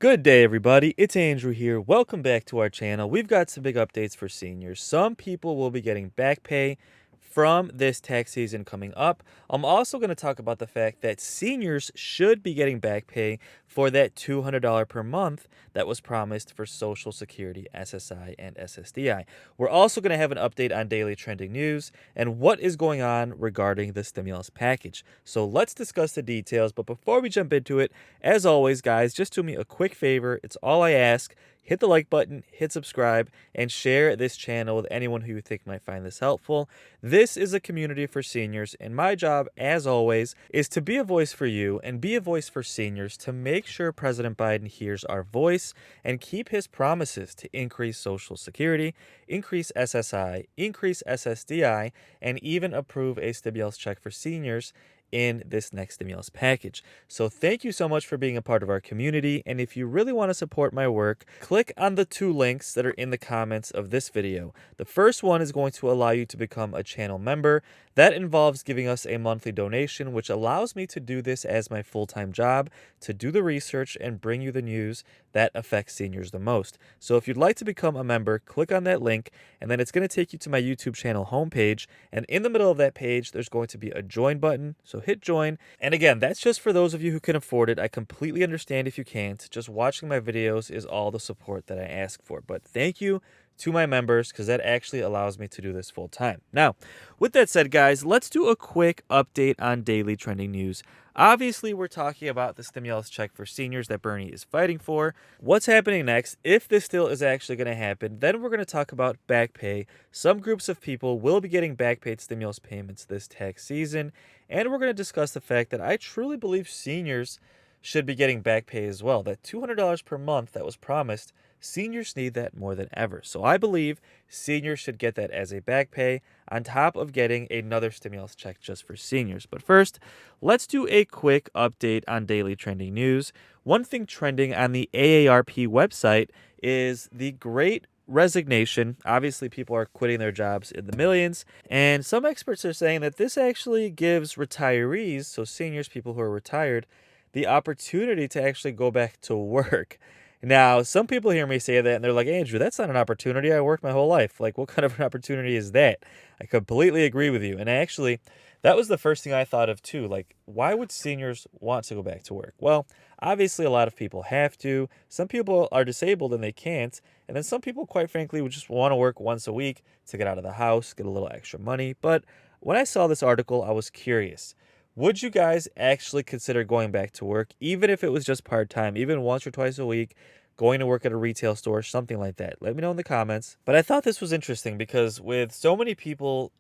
Good day, everybody. It's Andrew here. Welcome back to our channel. We've got some big updates for seniors. Some people will be getting back pay from this tax season coming up. I'm also going to talk about the fact that seniors should be getting back pay for that $200 per month that was promised for Social Security, SSI, and SSDI. We're also going to have an update on daily trending news and what is going on regarding the stimulus package. So let's discuss the details. But before we jump into it, as always, guys, just do me a quick favor. It's all I ask. Hit the like button, hit subscribe, and share this channel with anyone who you think might find this helpful. This is a community for seniors, and my job, as always, is to be a voice for you and be a voice for seniors to make sure President Biden hears our voice and keep his promises to increase Social Security, increase SSI, increase SSDI, and even approve a stimulus check for seniors in this next stimulus package. So thank you so much for being a part of our community, and if you really want to support my work, click on the two links that are in the comments of this video. The first one is going to allow you to become a channel member. That involves giving us a monthly donation, which allows me to do this as my full-time job, to do the research and bring you the news that affects seniors the most. So if you'd like to become a member, click on that link, and then it's going to take you to my YouTube channel homepage, and in the middle of that page, there's going to be a join button, so hit join. And again, that's just for those of you who can afford it. I completely understand if you can't. Just watching my videos is all the support that I ask for. But thank you to my members, because that actually allows me to do this full time. Now, with that said, guys, let's do a quick update on daily trending news. Obviously, we're talking about the stimulus check for seniors that Bernie is fighting for. What's happening next? If this still is actually going to happen, then we're going to talk about back pay. Some groups of people will be getting back paid stimulus payments this tax season. And we're going to discuss the fact that I truly believe seniors should be getting back pay as well. That $200 per month that was promised, seniors need that more than ever. So I believe seniors should get that as a back pay on top of getting another stimulus check just for seniors. But first, let's do a quick update on daily trending news. One thing trending on the AARP website is the great resignation. Obviously, people are quitting their jobs in the millions, and some experts are saying that this actually gives retirees, so seniors, people who are retired, the opportunity to actually go back to work. Now, some people hear me say that and they're like, Andrew, that's not an opportunity. I worked my whole life. Like, what kind of an opportunity is that? I completely agree with you. And actually, that was the first thing I thought of too. Like, why would seniors want to go back to work? Well, obviously, a lot of people have to. Some people are disabled and they can't. And then some people, quite frankly, would just want to work once a week to get out of the house, get a little extra money. But when I saw this article, I was curious. Would you guys actually consider going back to work, even if it was just part-time, even once or twice a week, going to work at a retail store, something like that? Let me know in the comments. But I thought this was interesting because with so many people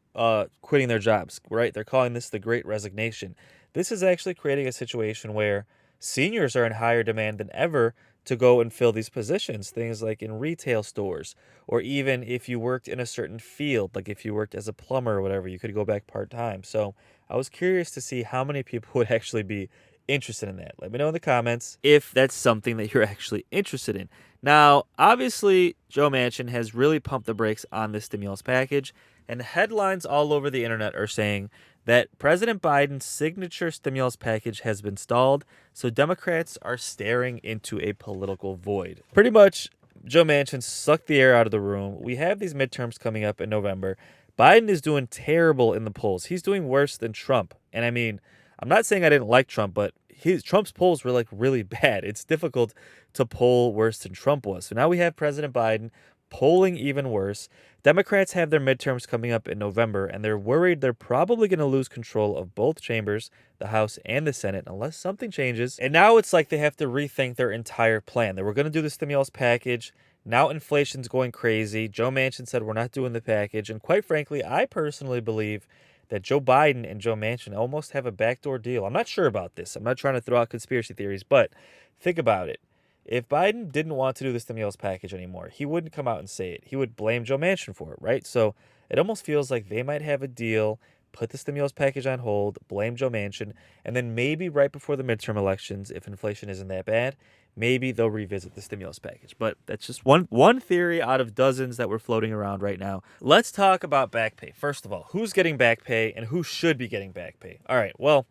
quitting their jobs, right? They're calling this the Great Resignation. This is actually creating a situation where seniors are in higher demand than ever to go and fill these positions, things like in retail stores, or even if you worked in a certain field, like if you worked as a plumber or whatever, you could go back part-time. So I was curious to see how many people would actually be interested in that. Let me know in the comments if that's something that you're actually interested in. Now, obviously, Joe Manchin has really pumped the brakes on this stimulus package, and headlines all over the internet are saying that President Biden's signature stimulus package has been stalled, so Democrats are staring into a political void. Pretty much, Joe Manchin sucked the air out of the room. We have these midterms coming up in November. Biden is doing terrible in the polls. He's doing worse than Trump. And I mean, I'm not saying I didn't like Trump, but Trump's polls were like really bad. It's difficult to poll worse than Trump was. So now we have President Biden polling even worse. Democrats have their midterms coming up in November, and they're worried they're probably going to lose control of both chambers, the House and the Senate, unless something changes. And now it's like they have to rethink their entire plan. They were going to do the stimulus package. Now inflation's going crazy. Joe Manchin said we're not doing the package. And quite frankly, I personally believe that Joe Biden and Joe Manchin almost have a backdoor deal. I'm not sure about this. I'm not trying to throw out conspiracy theories, but think about it. If Biden didn't want to do the stimulus package anymore, he wouldn't come out and say it. He would blame Joe Manchin for it, right? So it almost feels like they might have a deal, put the stimulus package on hold, blame Joe Manchin, and then maybe right before the midterm elections, if inflation isn't that bad, maybe they'll revisit the stimulus package. But that's just one theory out of dozens that we're floating around right now. Let's talk about back pay. First of all, who's getting back pay and who should be getting back pay? All right, well,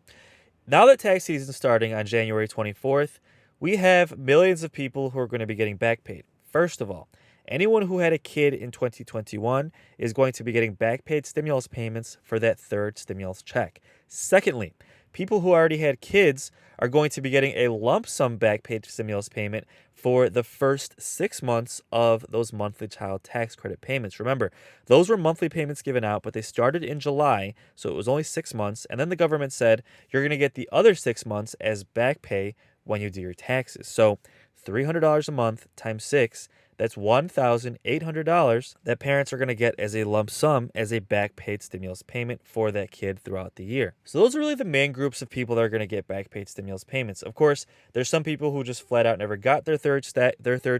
now that tax season is starting on January 24th, We have millions of people who are going to be getting back paid. First of all, anyone who had a kid in 2021 is going to be getting back paid stimulus payments for that third stimulus check. Secondly, people who already had kids are going to be getting a lump sum back paid stimulus payment for the first 6 months of those monthly child tax credit payments. Remember, those were monthly payments given out, but they started in July, so it was only 6 months. And then the government said you're going to get the other 6 months as back pay when you do your taxes. So $300 a month times 6, that's $1,800 that parents are going to get as a lump sum as a back paid stimulus payment for that kid throughout the year. So those are really the main groups of people that are going to get back paid stimulus payments. Of course, there's some people who just flat out never got their third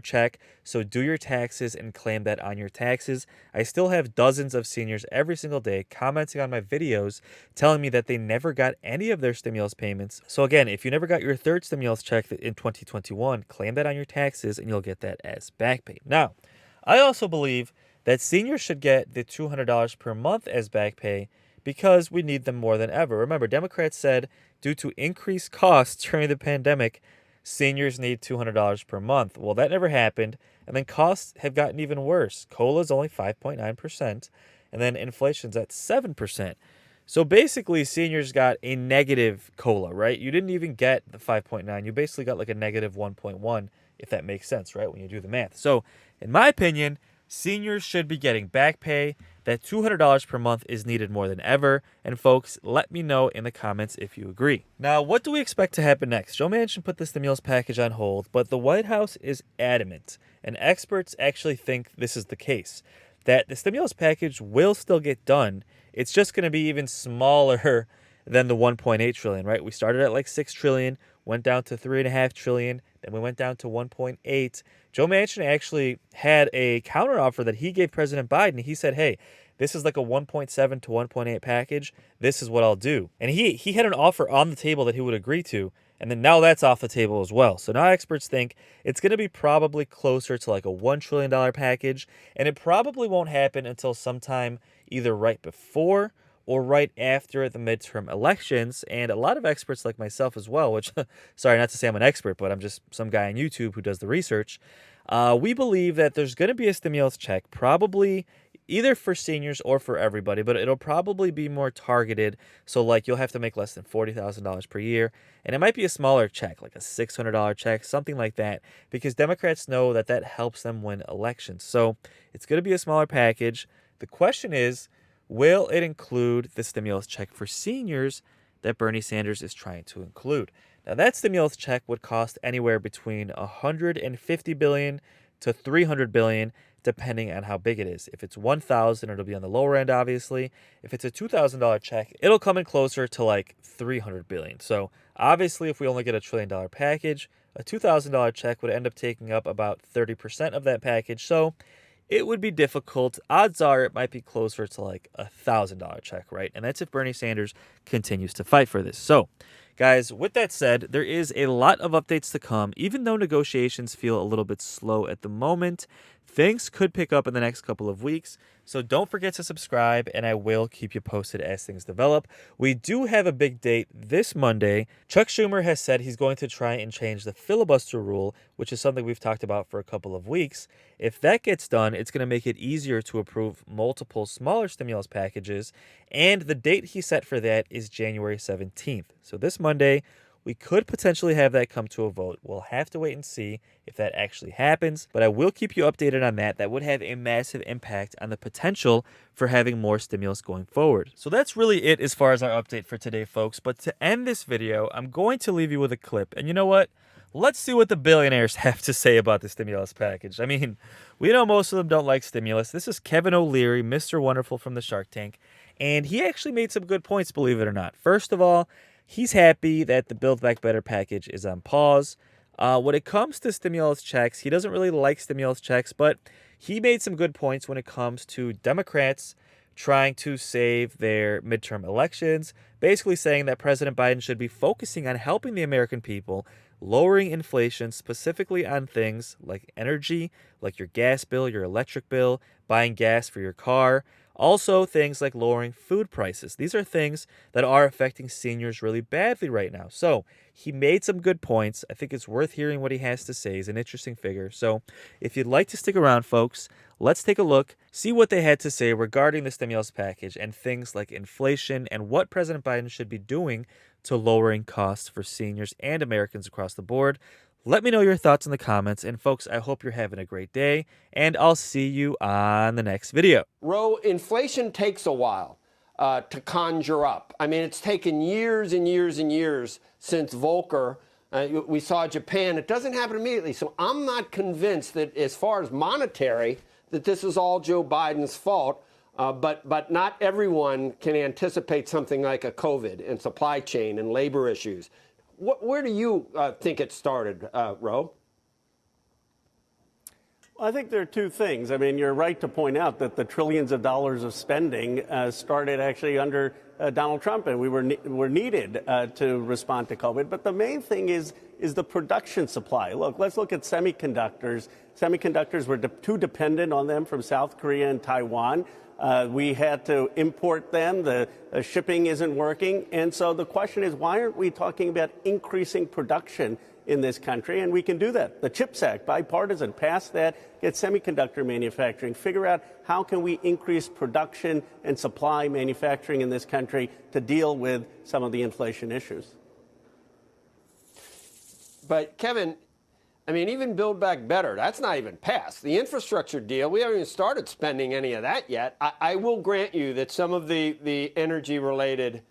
check. So do your taxes and claim that on your taxes. I still have dozens of seniors every single day commenting on my videos telling me that they never got any of their stimulus payments. So again, if you never got your third stimulus check in 2021, claim that on your taxes and you'll get that as back pay. Now, I also believe that seniors should get the $200 per month as back pay because we need them more than ever. Remember, Democrats said due to increased costs during the pandemic, seniors need $200 per month. Well, that never happened, and then costs have gotten even worse. COLA is only 5.9%, and then inflation's at 7%. So basically, seniors got a negative COLA, right? You didn't even get the 5.9. You basically got like a negative 1.1, if that makes sense, right, when you do the math. So, in my opinion, seniors should be getting back pay. That $200 per month is needed more than ever. And folks, let me know in the comments if you agree. Now, what do we expect to happen next? Joe Manchin put the stimulus package on hold, but the White House is adamant, and experts actually think this is the case, that the stimulus package will still get done. It's just going to be even smaller than the 1.8 trillion, right? We started at like 6 trillion, went down to 3.5 trillion, then we went down to 1.8. Joe Manchin actually had a counteroffer that he gave President Biden. He said, hey, this is like a 1.7 to 1.8 package. This is what I'll do. And he had an offer on the table that he would agree to. And then now that's off the table as well. So now experts think it's going to be probably closer to like a $1 trillion package. And it probably won't happen until sometime either right before or right after the midterm elections. And a lot of experts like myself as well, which, sorry, not to say I'm an expert, but I'm just some guy on YouTube who does the research. We believe that there's going to be a stimulus check, probably either for seniors or for everybody, but it'll probably be more targeted. So like you'll have to make less than $40,000 per year. And it might be a smaller check, like a $600 check, something like that, because Democrats know that that helps them win elections. So it's going to be a smaller package. The question is, will it include the stimulus check for seniors that Bernie Sanders is trying to include? Now, that stimulus check would cost anywhere between $150 billion to $300 billion, depending on how big it is. If it's $1,000, it'll be on the lower end, obviously. If it's a $2,000 check, it'll come in closer to like $300 billion. So obviously, if we only get a $1 trillion package, a $2,000 check would end up taking up about 30% of that package. So it would be difficult. Odds are it might be closer to like a $1,000 check, right? And that's if Bernie Sanders continues to fight for this. So, guys, with that said, there is a lot of updates to come. Even though negotiations feel a little bit slow at the moment, things could pick up in the next couple of weeks. So don't forget to subscribe, and I will keep you posted as things develop. We do have a big date this Monday. Chuck Schumer has said he's going to try and change the filibuster rule, which is something we've talked about for a couple of weeks. If that gets done, it's going to make it easier to approve multiple smaller stimulus packages, and the date he set for that is January 17th. So this Monday, we could potentially have that come to a vote. We'll have to wait and see if that actually happens, but I will keep you updated on that. That would have a massive impact on the potential for having more stimulus going forward. So that's really it as far as our update for today, folks. But to end this video, I'm going to leave you with a clip. And you know what? Let's see what the billionaires have to say about the stimulus package. I mean, we know most of them don't like stimulus. This is Kevin O'Leary, Mr. Wonderful from the Shark Tank, and he actually made some good points, believe it or not. First of all, he's happy that the Build Back Better package is on pause. When it comes to stimulus checks, he doesn't really like stimulus checks, but he made some good points when it comes to Democrats trying to save their midterm elections, basically saying that President Biden should be focusing on helping the American people, lowering inflation specifically on things like energy, like your gas bill, your electric bill, buying gas for your car. Also, things like lowering food prices. These are things that are affecting seniors really badly right now. So, he made some good points. I think it's worth hearing what he has to say. He's an interesting figure. So, if you'd like to stick around, folks, let's take a look, see what they had to say regarding the stimulus package and things like inflation and what President Biden should be doing to lowering costs for seniors and Americans across the board. Let me know your thoughts in the comments. And folks, I hope you're having a great day, and I'll see you on the next video. Inflation takes a while to conjure up. I mean, it's taken years and years and years since Volcker. We saw Japan. It doesn't happen immediately. So I'm not convinced that as far as monetary, that this is all Joe Biden's fault. But not everyone can anticipate something like a COVID and supply chain and labor issues. Where do you think it started, Ro? I think there are two things. I mean, you're right to point out that the trillions of dollars of spending started actually under Donald Trump, and we were needed to respond to COVID. But the main thing is the production supply. Look, let's look at semiconductors. Semiconductors were too dependent on them from South Korea and Taiwan. We had to import them. The shipping isn't working. And so the question is, why aren't we talking about increasing production in this country? And we can do that. The CHIPS Act, bipartisan, pass that, get semiconductor manufacturing, figure out how can we increase production and supply manufacturing in this country to deal with some of the inflation issues. But Kevin, I mean, even Build Back Better, that's not even passed. The infrastructure deal, we haven't even started spending any of that yet. I will grant you that some of the energy-related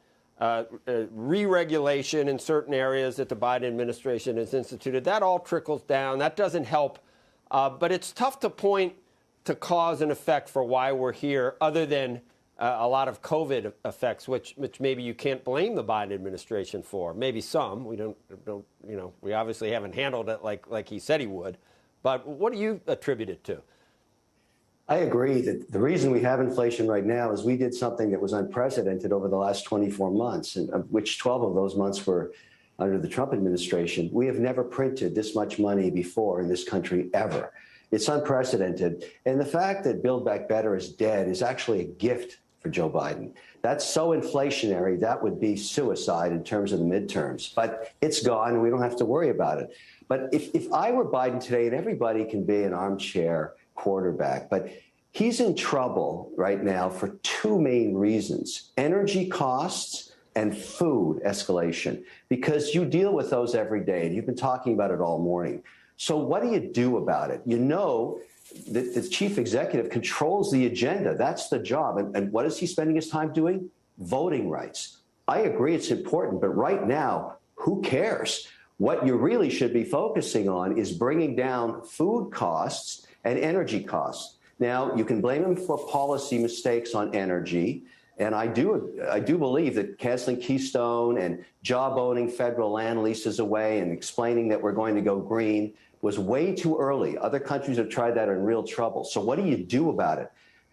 re-regulation in certain areas that the Biden administration has instituted, that all trickles down. That doesn't help. But it's tough to point to cause and effect for why we're here, other than a lot of COVID effects, which maybe you can't blame the Biden administration for. Maybe some. We don't we obviously haven't handled it like he said he would. But what do you attribute it to? I agree that the reason we have inflation right now is we did something that was unprecedented over the last 24 months, and of which 12 of those months were under the Trump administration. We have never printed this much money before in this country ever. It's unprecedented. And the fact that Build Back Better is dead is actually a gift for Joe Biden. That's so inflationary, that would be suicide in terms of the midterms. But it's gone, and we don't have to worry about it. But if I were Biden today, and everybody can be an armchair quarterback, but he's in trouble right now for two main reasons: energy costs and food escalation, because you deal with those every day, and you've been talking about it all morning. So what do you do about it? You know that the chief executive controls the agenda. That's the job. And what is he spending his time doing? Voting rights. I agree it's important, but right now, who cares? What you really should be focusing on is bringing down food costs and energy costs. Now, you can blame him for policy mistakes on energy, and I do believe that canceling Keystone and job-owning federal land leases away and explaining that we're going to go green was way too early. Other countries have tried that, are in real trouble. So what do you do about it?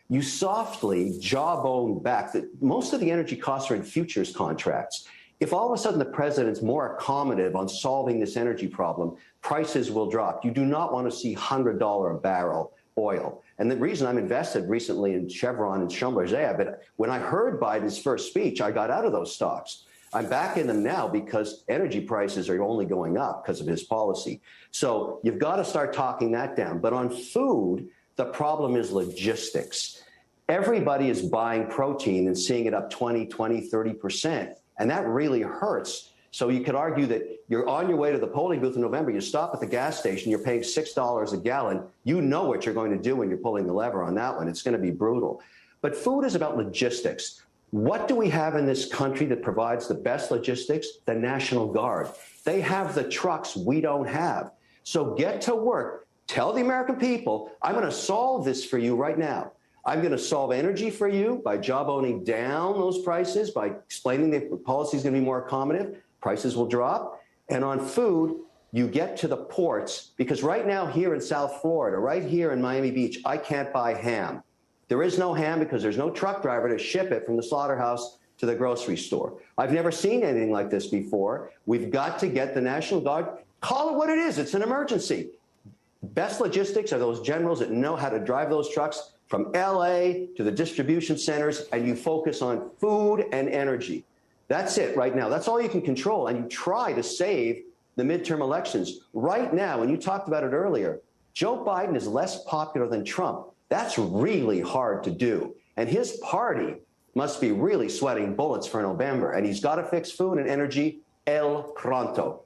You softly job-own back. Most of the energy costs are in futures contracts. If all of a sudden the president's more accommodative on solving this energy problem, prices will drop. You do not want to see $100 a barrel oil. And the reason I'm invested recently in Chevron and Schlumberger, but when I heard Biden's first speech, I got out of those stocks. I'm back in them now because energy prices are only going up because of his policy. So you've got to start talking that down. But on food, the problem is logistics. Everybody is buying protein and seeing it up 20, 30%. And that really hurts. So you could argue that you're on your way to the polling booth in November, you stop at the gas station, you're paying $6 a gallon. You know what you're going to do when you're pulling the lever on that one. It's going to be brutal. But food is about logistics. What do we have in this country that provides the best logistics? The National Guard. They have the trucks we don't have. So get to work. Tell the American people, I'm going to solve this for you right now. I'm going to solve energy for you by job owning down those prices, by explaining the policy is going to be more accommodative. Prices will drop. And on food, you get to the ports, because right now here in South Florida, right here in Miami Beach, I can't buy ham. There is no ham because there's no truck driver to ship it from the slaughterhouse to the grocery store. I've never seen anything like this before. We've got to get the National Guard. Call it what it is. It's an emergency. Best logistics are those generals that know how to drive those trucks. from LA to the distribution centers, and you focus on food and energy. That's it right now. That's all you can control. And you try to save the midterm elections. Right now, and you talked about it earlier, Joe Biden is less popular than Trump. That's really hard to do. And his party must be really sweating bullets for November. And he's got to fix food and energy el pronto.